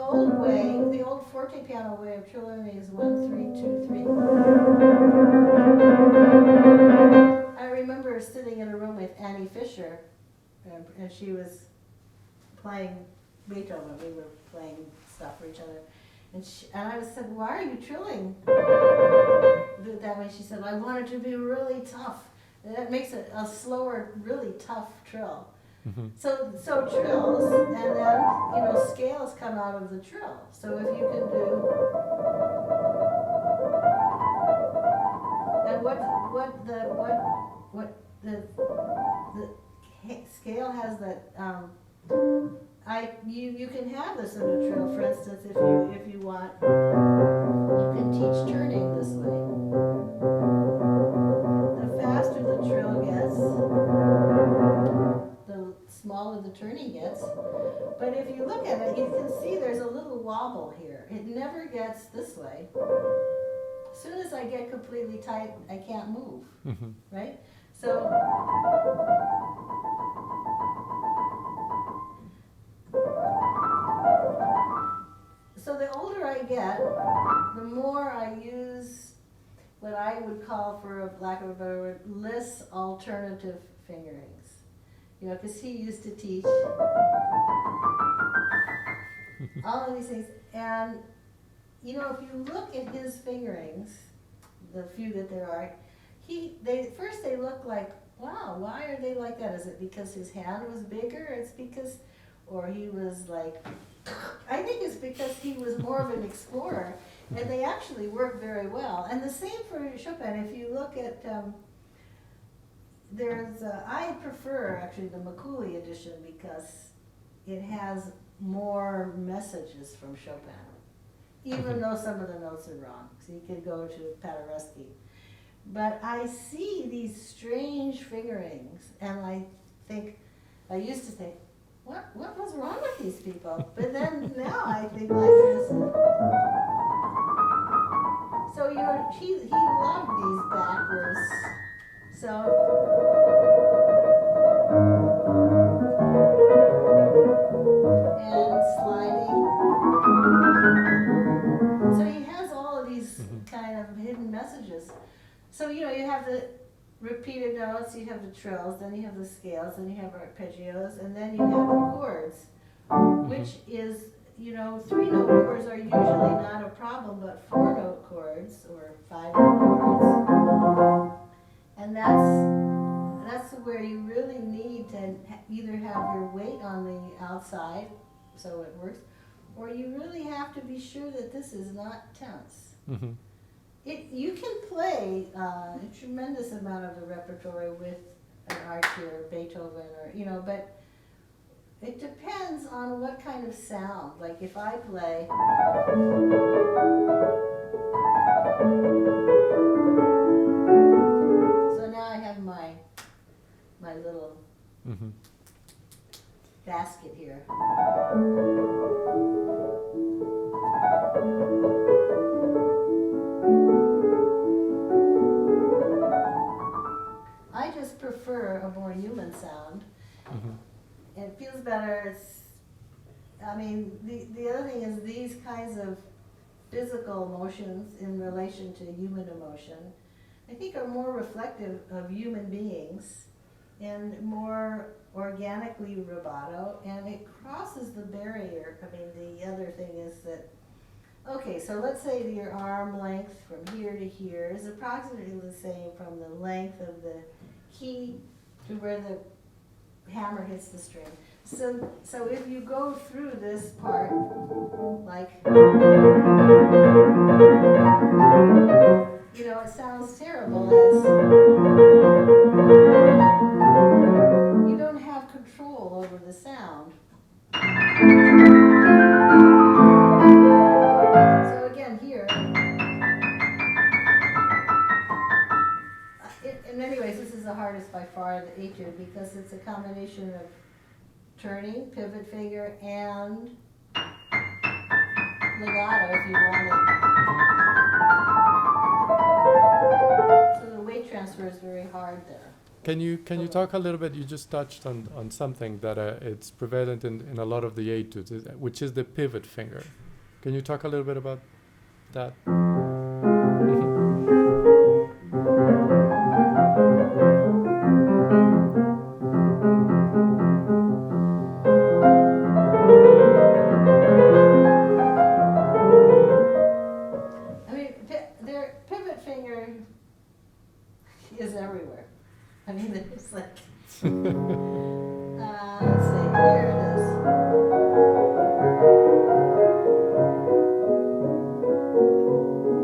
old way, the old forte piano way of trill learning is 1, 3, 2, 3. I remember sitting in a room with Annie Fisher, and she was playing Beethoven. We were playing stuff for each other. And I said, why are you trilling that way? She said, I want it to be really tough. And that makes it a slower, really tough trill. Mm-hmm. So trills, and then, scales come out of the trill. So if you can do, and what the scale has that, you can have this in a trill. For instance, if you want, you can teach turning this way. The faster the trill gets, the smaller the turning gets. But if you look at it, you can see there's a little wobble here. It never gets this way. As soon as I get completely tight, I can't move, Mm-hmm. right? So the older I get, the more I use what I would call, for lack of a better word, Liszt's alternative fingerings. Because he used to teach all of these things. And, if you look at his fingerings, the few that there are, first they look like, wow, why are they like that? Is it because his hand was bigger? It's because, or he was like, I think it's because he was more of an explorer, and they actually work very well. And the same for Chopin. If you look at, I prefer actually the Macaulay edition because it has more messages from Chopin, even though some of the notes are wrong. So you could go to Paderewski. But I see these strange fingerings, and I used to think, what was wrong with these people? But then now I think like this. So he loved these backwards. So and sliding. So he has all of these kind of hidden messages. So you have the repeated notes, you have the trills, then you have the scales, then you have arpeggios, and then you have the chords, which is, 3-note chords are usually not a problem, but 4-note chords or 5-note chords, and that's where you really need to either have your weight on the outside, so it works, or you really have to be sure that this is not tense. Mm-hmm. You can play a tremendous amount of the repertory with an Archie or Beethoven, or but it depends on what kind of sound. Like if I play, so now I have my little basket here. I just prefer a more human sound. It feels better. The other thing is these kinds of physical emotions in relation to human emotion, I think are more reflective of human beings and more organically rubato, and it crosses the barrier. The other thing is that, okay, so let's say your arm length from here to here is approximately the same from the length of the key to where the hammer hits the string. So if you go through this part, like, it sounds terrible as you don't have control over the sound. So again, here, in many ways, this is the hardest by far, the etude, because it's a combination of turning, pivot finger, and legato if you want it. So the weight transfer is very hard there. Can you talk a little bit? You just touched on something that it's prevalent in a lot of the etudes, which is the pivot finger. Can you talk a little bit about that? I mean, their pivot finger is everywhere. I mean, it's like, let's see, here it is.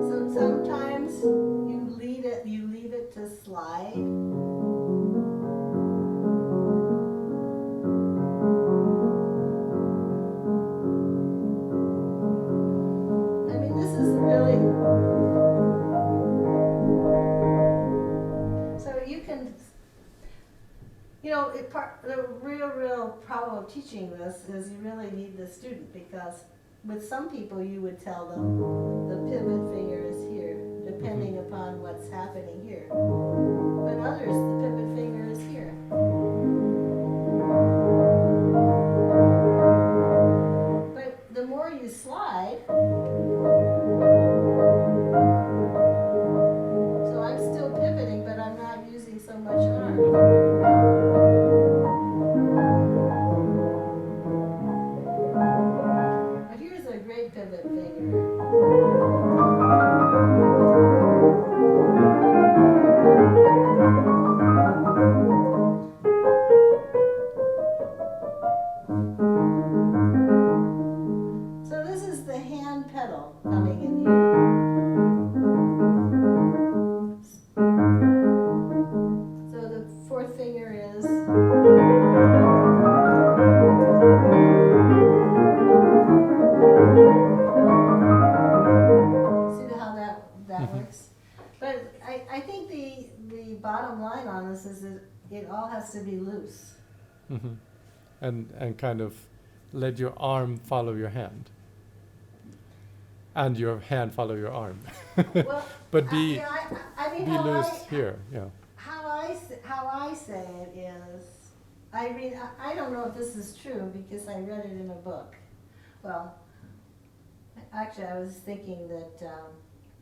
So sometimes you leave it to slide. I mean, this is really, so you can, the real problem of teaching this is you really need the student, because with some people you would tell them the pivot finger is here, depending upon what's happening here. But others, the pivot finger is here. But the more you slide, so I'm still pivoting, but I'm not using so much arm. But here's a great pivot finger. So this is the hand pedal coming in here. So the fourth finger is, see how that works? But I think the bottom line on this is that it all has to be loose. Mm-hmm. And kind of let your arm follow your hand, and your hand follow your arm. Well, But be I mean, be loose here. Yeah. How I say it is, I mean, I don't know if this is true because I read it in a book. Well, actually, I was thinking that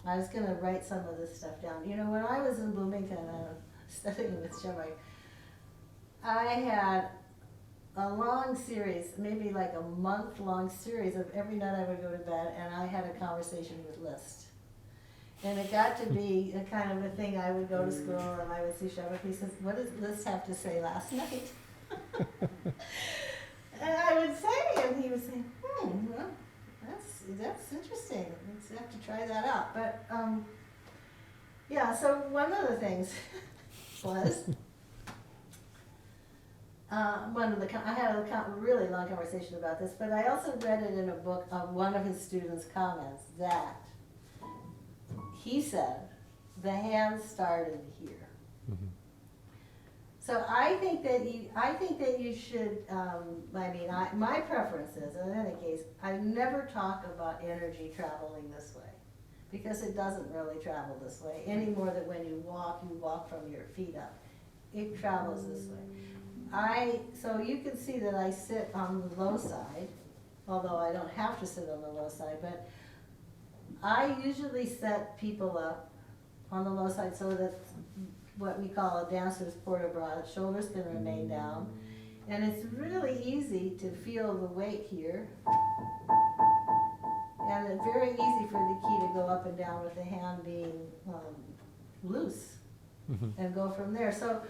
I was going to write some of this stuff down. When I was in Bloomington studying with Shemai, I had a long series, maybe like a month-long series of every night I would go to bed, and I had a conversation with Liszt. And it got to be a kind of a thing. I would go to school and I would see Shemai. He says, "What did Liszt have to say last night?" And I would say, and he would say, well, that's interesting. Let's have to try that out. But yeah, so one of the things was I had a really long conversation about this, but I also read it in a book of one of his students' comments that he said the hand started here. Mm-hmm. So I think that you should. My preference is, in any case, I never talk about energy traveling this way, because it doesn't really travel this way any more than when you walk from your feet up. It travels this way. So you can see that I sit on the low side, although I don't have to sit on the low side, but I usually set people up on the low side so that what we call a dancer's port bras, shoulders can remain down, and it's really easy to feel the weight here, and it's very easy for the key to go up and down with the hand being loose, and go from there. So,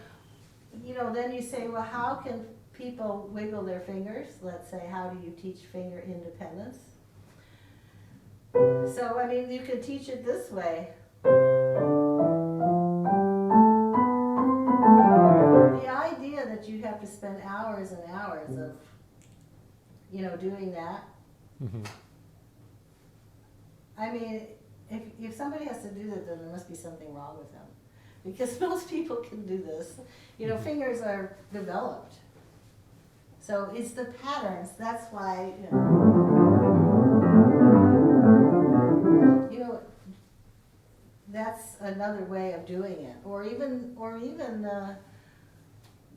then you say, well, how can people wiggle their fingers? Let's say, how do you teach finger independence? So, you could teach it this way. The idea that you have to spend hours and hours of, doing that. Mm-hmm. If somebody has to do that, then there must be something wrong with them. Because most people can do this. Fingers are developed. So it's the patterns. That's why, that's another way of doing it. Or even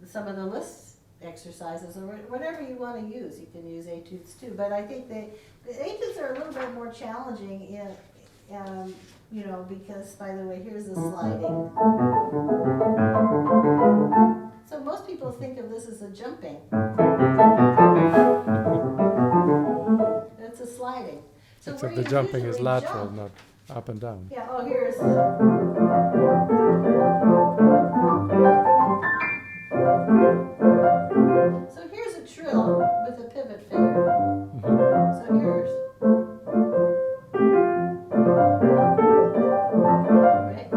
some of the list exercises or whatever you want to use. You can use etudes too, but I think the etudes are a little bit more challenging you know, because, by the way, here's the sliding. So most people think of this as a jumping. It's a sliding. So Except where the you jumping is usually lateral, jump- not up and down. Yeah, oh, here's. So here's a trill with a pivot finger. Mhm. So here's. Right?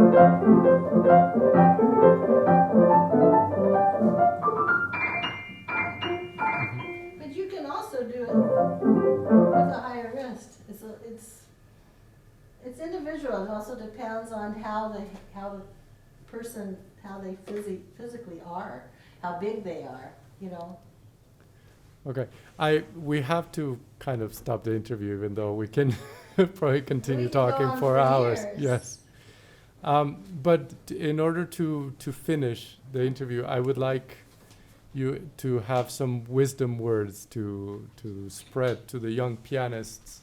But you can also do it with a higher wrist. It's individual. It also depends on how the person, how they physically are, how big they are, you know. Okay, we have to kind of stop the interview, even though we can probably continue We can go talking on for for hours. years. Yes. But in order to finish the interview, I would like you to have some wisdom words to spread to the young pianists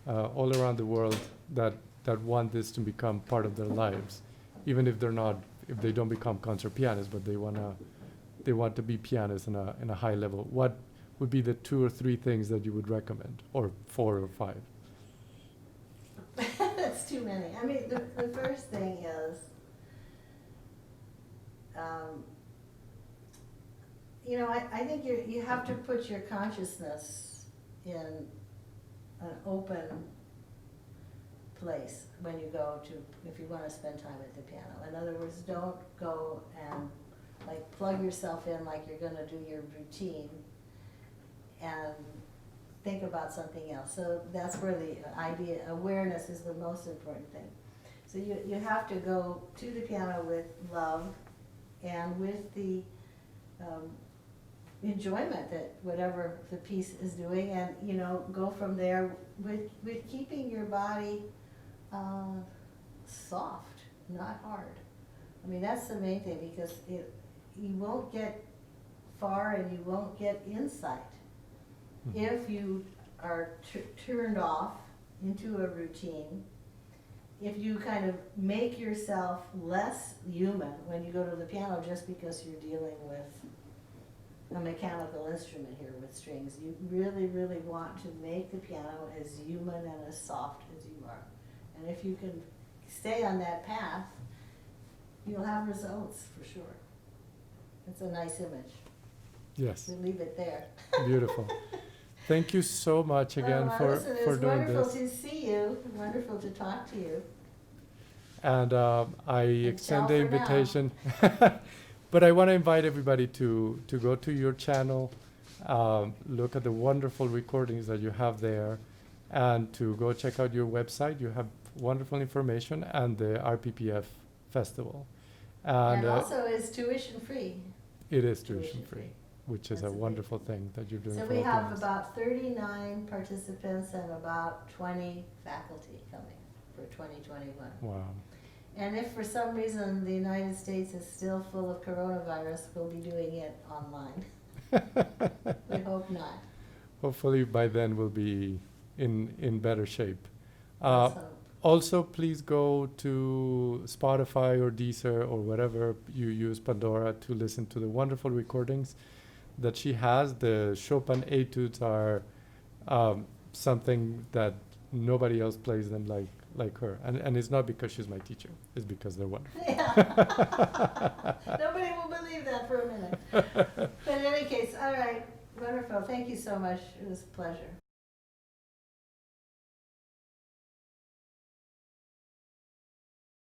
all around the world that want this to become part of their lives, even if they don't become concert pianists, but they want to be pianists in a high level. What would be the 2 or 3 things that you would recommend, or 4 or 5? That's too many. I mean, the first thing is, you know, I think you have to put your consciousness in an open place when you go to, if you want to spend time at the piano. In other words, don't go and like plug yourself in like you're going to do your routine and think about something else. So that's where the awareness is the most important thing. So you have to go to the piano with love and with the enjoyment that whatever the piece is doing, and you know, go from there with keeping your body soft, not hard. I mean, that's the main thing, because you won't get far and you won't get insight if you are turned off into a routine. If you kind of make yourself less human when you go to the piano just because you're dealing with a mechanical instrument here with strings, you really, really want to make the piano as human and as soft as you are. And if you can stay on that path, you'll have results for sure. It's a nice image. Yes. We'll leave it there. Beautiful. Thank you so much again for listen, it for was doing wonderful this. to see you. Wonderful to talk to you. And I extend the ciao for now. invitation. But I want to invite everybody to go to your channel, look at the wonderful recordings that you have there, and to go check out your website. You have wonderful information, and the RPPF festival. And also is tuition free. It is tuition free, which is That's a a wonderful thing that you're doing. So for we all have pianists. about 39 participants and about 20 faculty coming for 2021. Wow. And if for some reason the United States is still full of coronavirus, we'll be doing it online. We hope not. Hopefully by then we'll be in better shape. Let's hope. Also, please go to Spotify or Deezer or whatever you use, Pandora, to listen to the wonderful recordings that she has. The Chopin etudes are something that nobody else plays them like her. And it's not because she's my teacher. It's because they're wonderful. Yeah. Nobody will believe that for a minute. But in any case, all right, wonderful. Thank you so much. It was a pleasure.